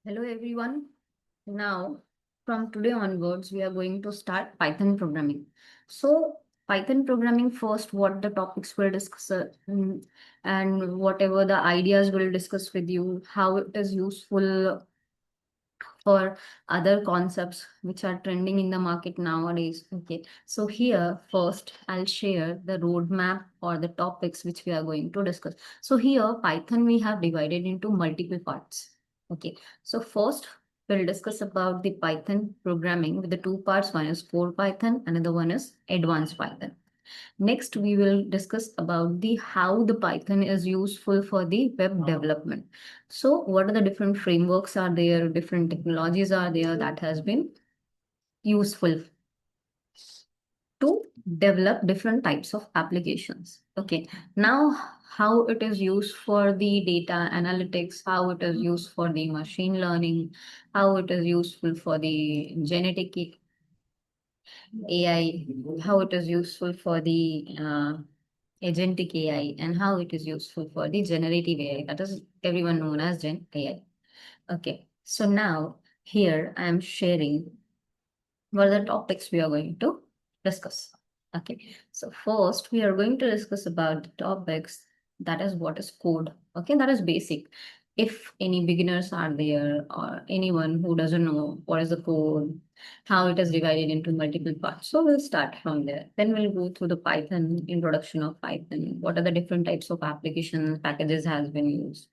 Hello everyone. Now, from today onwards, we are going to start Python programming. So, Python programming first, what the topics we'll discuss, and whatever the ideas we'll discuss with you, how it is useful for other concepts which are trending in the market nowadays. Okay, so here first I'll share the roadmap or the topics which we are going to discuss. So here Python we have divided into multiple parts. Okay, so first we'll discuss about the Python programming with the two parts. One is core Python, another one is advanced Python. Next, we will discuss about the how the Python is useful for the web development. So, what are the different frameworks are there, different technologies are there that has been useful to develop different types of applications. Okay, now how it is used for the data analytics, how it is used for the machine learning, how it is useful for the genetic AI, how it is useful for the agentic AI, and how it is useful for the generative AI, that is everyone known as Gen AI. Okay, so now here I am sharing what are the topics we are going to discuss. Okay, so first we are going to discuss about the topics, that is what is code. Okay, that is basic. If any beginners are there or anyone who doesn't know what is the code, how it is divided into multiple parts, so we'll start from there. Then we'll go through the Python, introduction of Python, what are the different types of application packages has been used,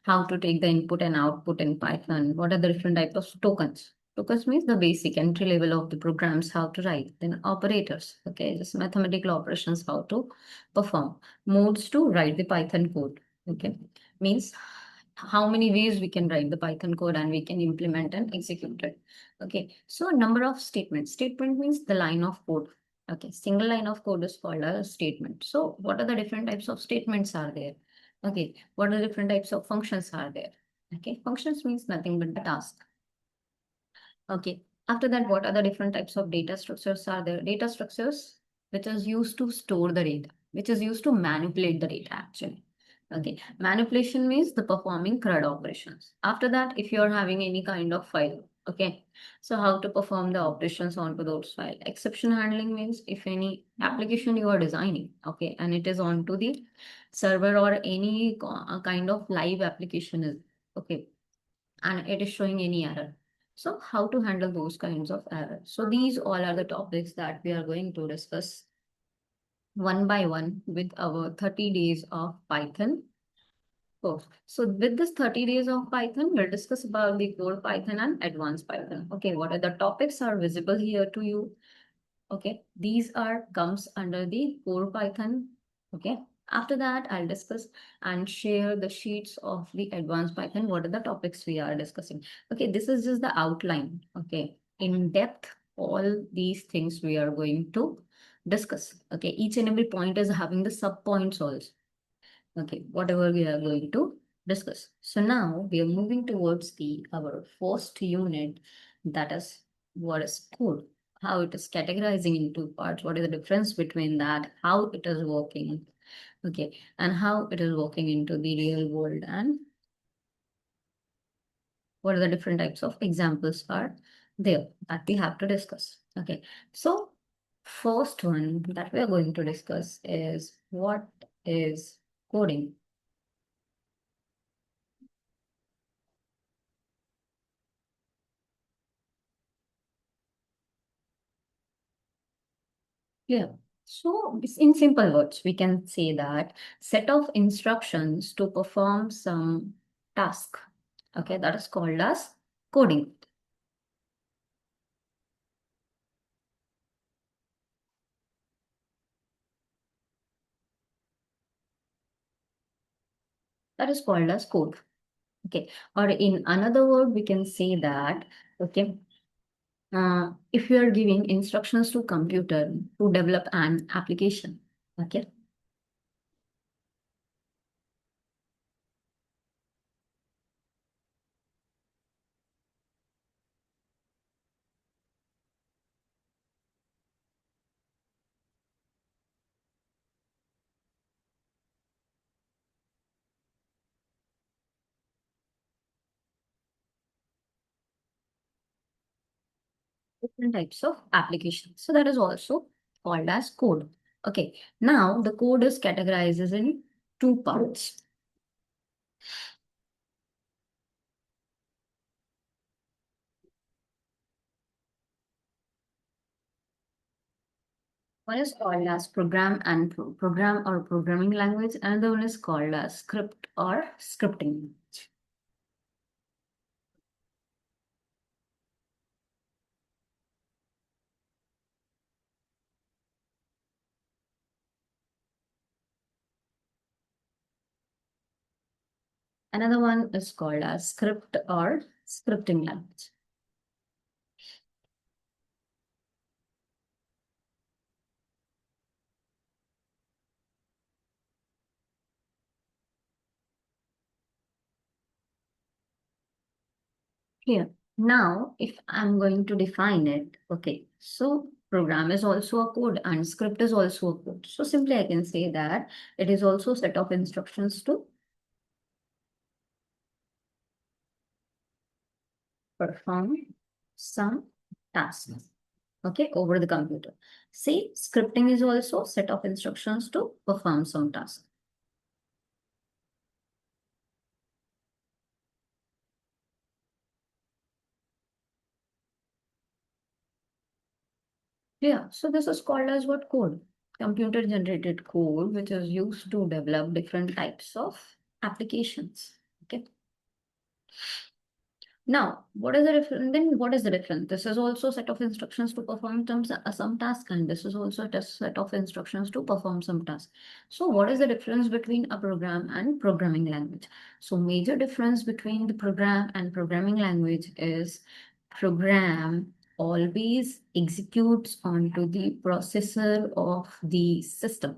how to take the input and output in Python, what are the different types of tokens. Tokens means the basic entry level of the programs, how to write. Then operators, okay, just mathematical operations, how to perform. Modes to write the Python code, okay, means how many ways we can write the Python code and we can implement and execute it. Okay, so number of statements. Statement means the line of code. Okay, single line of code is called a statement. So what are the different types of statements are there? Okay, what are different types of functions are there? Okay, functions means nothing but the task. Okay, after that, what are the different types of data structures are there? Data structures which is used to store the data, which is used to manipulate the data actually. Okay, manipulation means the performing CRUD operations. After that, if you're having any kind of file, okay, so how to perform the operations onto those file. Exception handling means if any application you are designing, okay, and it is onto the server or any kind of live application is, okay, and it is showing any error. So how to handle those kinds of errors. So these all are the topics that we are going to discuss one by one with our 30 days of Python course. So with this 30 days of Python, we'll discuss about the core Python and advanced Python. Okay, what are the topics are visible here to you? Okay, these are comes under the core Python. Okay, after that, I'll discuss and share the sheets of the advanced Python. What are the topics we are discussing? Okay, this is just the outline. Okay, in depth, all these things we are going to discuss. Okay, each and every point is having the sub points also. Okay, whatever we are going to discuss. So now we are moving towards the our first unit, that is what is code, how it is categorizing into parts, what is the difference between that, how it is working, okay, and how it is working into the real world, and what are the different types of examples are there that we have to discuss. Okay, so first one that we are going to discuss is what is coding. Yeah. So in simple words, we can say that set of instructions to perform some task. Okay, that is called as coding. That is called as code. Okay. Or in another word, we can say that, okay, if you are giving instructions to computer to develop an application, okay, different types of applications. So that is also called as code. Okay, now the code is categorized in two parts. One is called as program or programming language. Another one is called as script or scripting language. Another one is called as script or scripting language. Clear. Now, if I'm going to define it, okay, so program is also a code and script is also a code. So simply I can say that it is also a set of instructions to perform some tasks, okay, over the computer. See, scripting is also a set of instructions to perform some task. Yeah, so this is called as what code? Computer generated code, which is used to develop different types of applications. Okay. Now, what is the difference? Then what is the difference? This is also a set of instructions to perform some task, and this is also a set of instructions to perform some task. So what is the difference between a program and programming language? So major difference between the program and programming language is program always executes onto the processor of the system.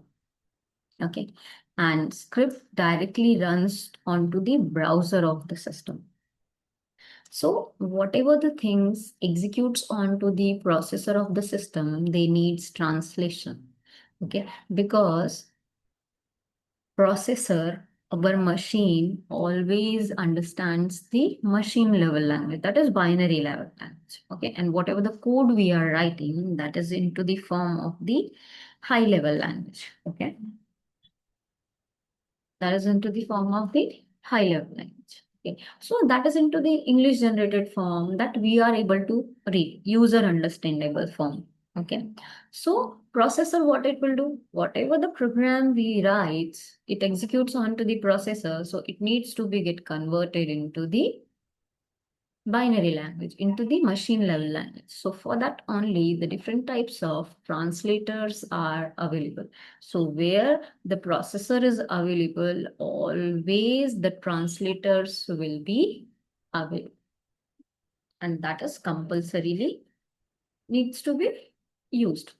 Okay. And script directly runs onto the browser of the system. So whatever the things executes onto the processor of the system, they needs translation. Okay, because processor, our machine always understands the machine level language, that is binary level language. Okay, and whatever the code we are writing, that is into the form of the high level language. Okay, that is into the form of the high level language. Okay. So that is into the English generated form that we are able to read, user understandable form. Okay. So processor, what it will do, whatever the program we write, it executes onto the processor. So it needs to be get converted into the binary language, into the machine level language. So for that only the different types of translators are available. So where the processor is available, always the translators will be available. And that is compulsorily needs to be used.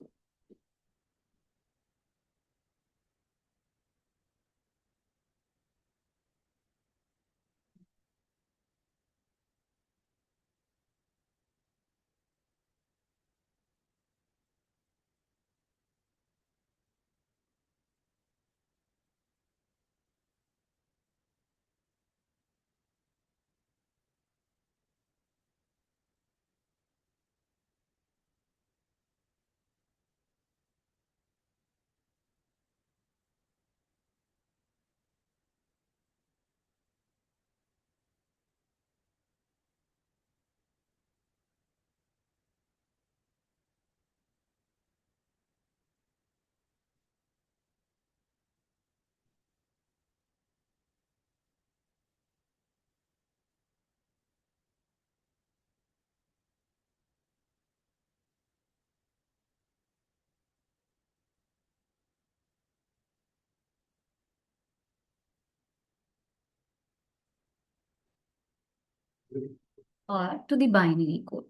Or to the binary code.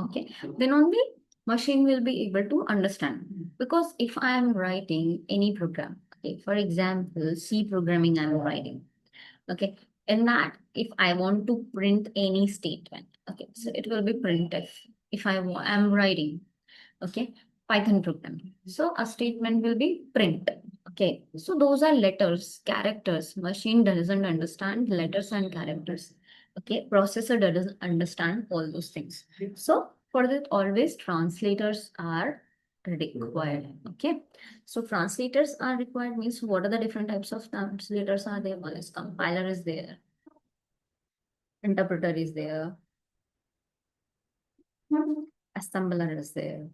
Okay, then only machine will be able to understand. Because if I am writing any program, okay, for example, C programming I'm writing, okay, in that if I want to print any statement, okay, so it will be printf. If I'm writing, okay, Python program, so a statement will be print. Okay, so those are letters, characters. Machine doesn't understand letters and characters. Okay, processor doesn't understand all those things. So For that, always translators are required. Okay, so translators are required means what are the different types of translators are there? One is compiler is there, interpreter is there, assembler is there.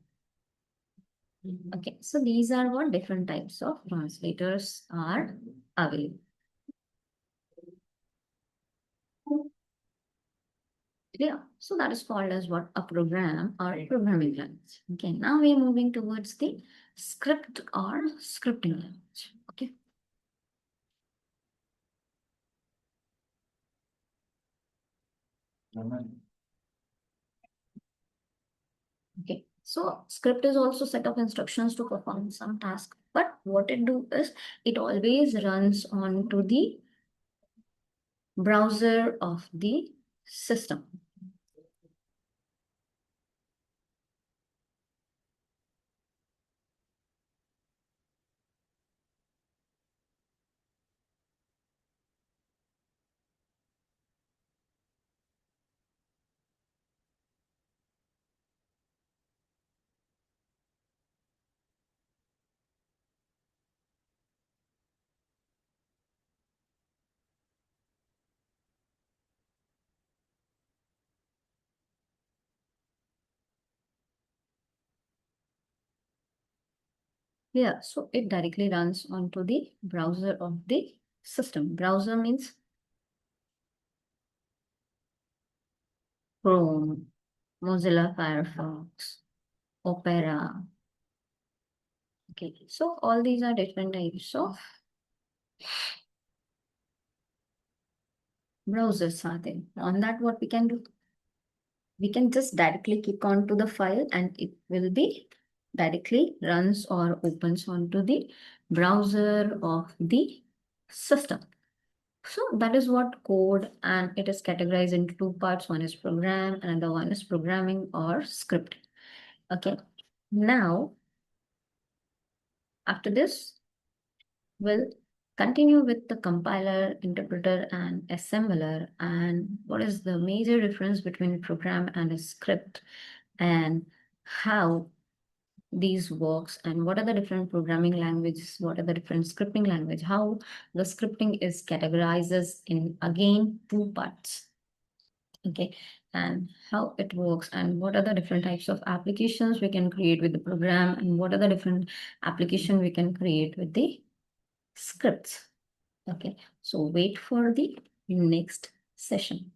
Okay, so these are what different types of translators are available. Yeah, so that is called as what? A program or programming language. Okay, now we are moving towards the script or scripting language. Okay. Okay, so script is also set of instructions to perform some task, but what it do is it always runs onto the browser of the system. Yeah, so it directly runs onto the browser of the system. Browser means Chrome, Mozilla Firefox, Opera. Okay, so all these are different types of browsers are there. On that, what we can do? We can just directly click onto the file and it will be directly runs or opens onto the browser of the system. So that is what code, and it is categorized into two parts. One is program and another one is programming or script. Okay. Now, after this, we'll continue with the compiler, interpreter, and assembler, and what is the major difference between program and a script, and how these works, and what are the different programming languages, what are the different scripting language, how the scripting is categorizes in again two parts. Okay, and how it works, and what are the different types of applications we can create with the program, and what are the different application we can create with the scripts. Okay, so wait for the next session.